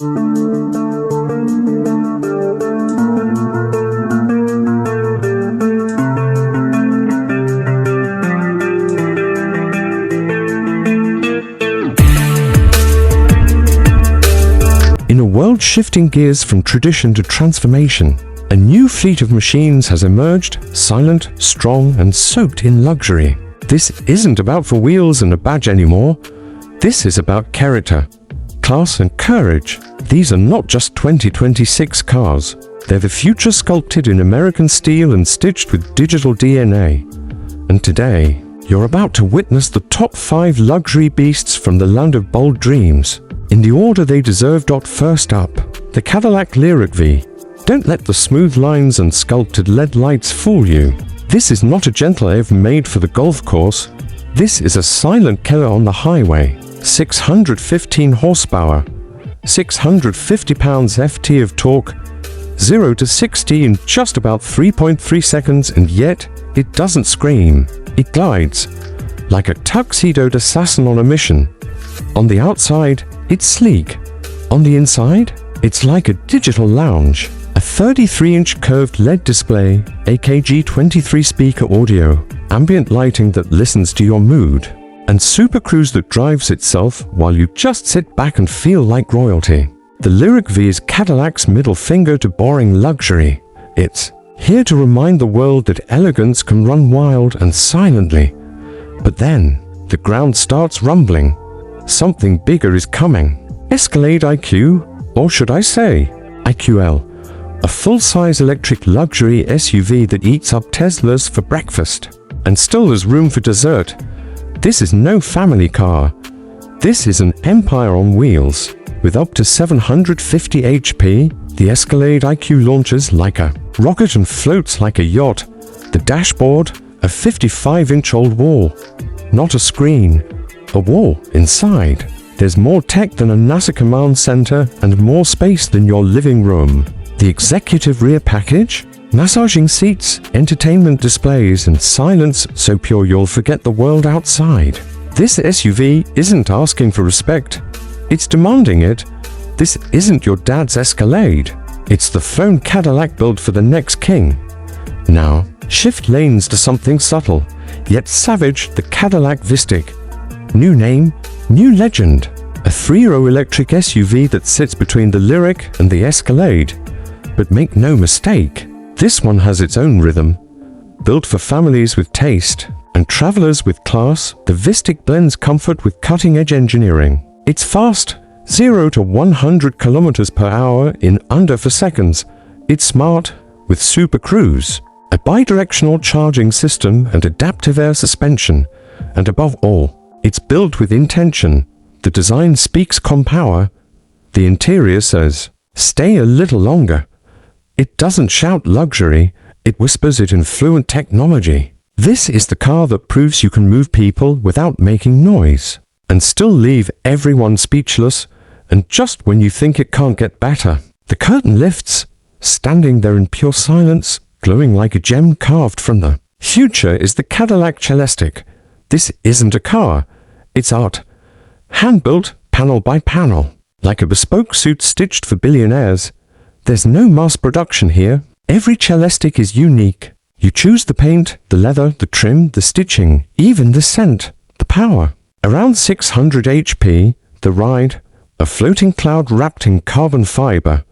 In a world shifting gears from tradition to transformation, a new fleet of machines has emerged, silent, strong, and soaked in luxury. This isn't about four wheels and a badge anymore. This is about character, class, and courage. These are not just 2026 cars. They're the future sculpted in American steel and stitched with digital DNA. And today, you're about to witness the top 5 luxury beasts from the land of bold dreams, in the order they deserve. First up, the Cadillac Lyriq-V. Don't let the smooth lines and sculpted LED lights fool you. This is not a gentle EV made for the golf course. This is a silent killer on the highway. 615 horsepower, 650 pounds FT of torque, 0 to 60 in just about 3.3 seconds, and yet it doesn't scream. It glides like a tuxedoed assassin on a mission. On the outside, it's sleek. On the inside, it's like a digital lounge. A 33-inch curved LED display, AKG 23 speaker audio, ambient lighting that listens to your mood, and Super Cruise that drives itself while you just sit back and feel like royalty. The Lyriq-V is Cadillac's middle finger to boring luxury. It's here to remind the world that elegance can run wild and silently. But then, the ground starts rumbling. Something bigger is coming. Escalade IQ, or should I say, IQL, a full-size electric luxury SUV that eats up Teslas for breakfast, and still has room for dessert. This is no family car. This is an empire on wheels. With up to 750 HP, the Escalade IQ launches like a rocket and floats like a yacht. The dashboard, a 55-inch old wall. Not a screen, a wall inside. There's more tech than a NASA command center and more space than your living room. The executive rear package? Massaging seats, entertainment displays, and silence so pure you'll forget the world outside. This SUV isn't asking for respect. It's demanding it. This isn't your dad's Escalade. It's the throne Cadillac built for the next king. Now, shift lanes to something subtle, yet savage, the Cadillac Vistiq. New name, new legend. A 3-row electric SUV that sits between the Lyriq and the Escalade. But make no mistake, this one has its own rhythm. Built for families with taste and travelers with class, the Vistiq blends comfort with cutting-edge engineering. It's fast, 0 to 100 kilometers per hour in under 4 seconds. It's smart, with Super Cruise, a bidirectional charging system and adaptive air suspension. And above all, it's built with intention. The design speaks compower. The interior says, stay a little longer. It doesn't shout luxury, it whispers it in fluent technology. This is the car that proves you can move people without making noise, and still leave everyone speechless, and just when you think it can't get better. The curtain lifts, standing there in pure silence, glowing like a gem carved from the future is the Cadillac Celestiq. This isn't a car, it's art. Hand-built, panel by panel, like a bespoke suit stitched for billionaires. There's no mass production here. Every Celestiq is unique. You choose the paint, the leather, the trim, the stitching, even the scent, the power. Around 600 HP, the ride, a floating cloud wrapped in carbon fiber.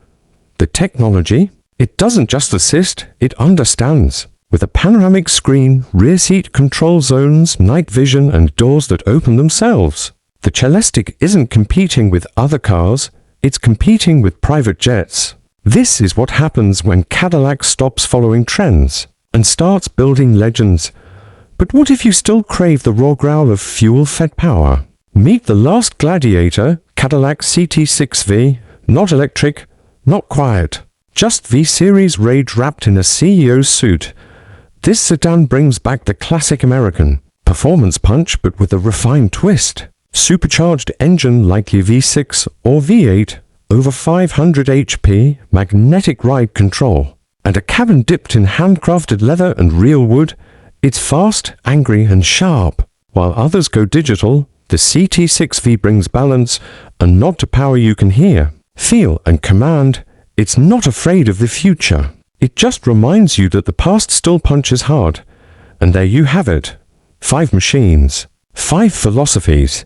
The technology, it doesn't just assist, it understands. With a panoramic screen, rear seat control zones, night vision, and doors that open themselves. The Celestiq isn't competing with other cars, it's competing with private jets. This is what happens when Cadillac stops following trends and starts building legends. But what if you still crave the raw growl of fuel-fed power? Meet the last gladiator, Cadillac CT6-V, not electric, not quiet, just V-Series rage wrapped in a CEO's suit. This sedan brings back the classic American performance punch, but with a refined twist. Supercharged engine like your V6 or V8, over 500 HP, magnetic ride control, and a cabin dipped in handcrafted leather and real wood. It's fast, angry, and sharp. While others go digital, the CT6-V brings balance, a nod to power you can hear. feel, and command, it's not afraid of the future. It just reminds you that the past still punches hard. And there you have it. 5 machines, 5 philosophies,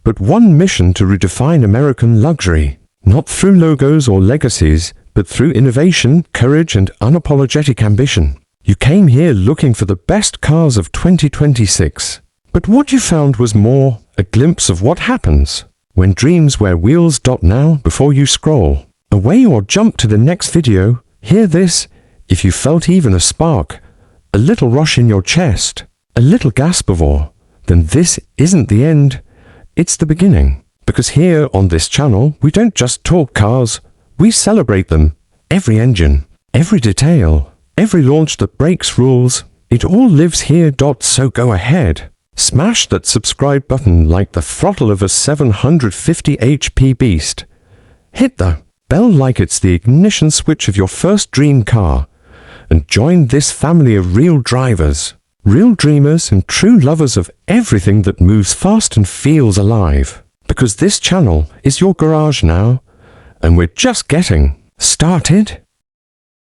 but one mission to redefine American luxury. Not through logos or legacies, but through innovation, courage, and unapologetic ambition. You came here looking for the best cars of 2026. But what you found was more a glimpse of what happens when dreams wear wheels. Now, before you scroll away or jump to the next video, hear this. If you felt even a spark, a little rush in your chest, a little gasp of awe, then this isn't the end, it's the beginning. Because here on this channel, we don't just talk cars, we celebrate them. Every engine, every detail, every launch that breaks rules, it all lives here. So go ahead, smash that subscribe button like the throttle of a 750 HP beast. Hit the bell like it's the ignition switch of your first dream car, and join this family of real drivers, real dreamers, and true lovers of everything that moves fast and feels alive. Because this channel is your garage now, and we're just getting started.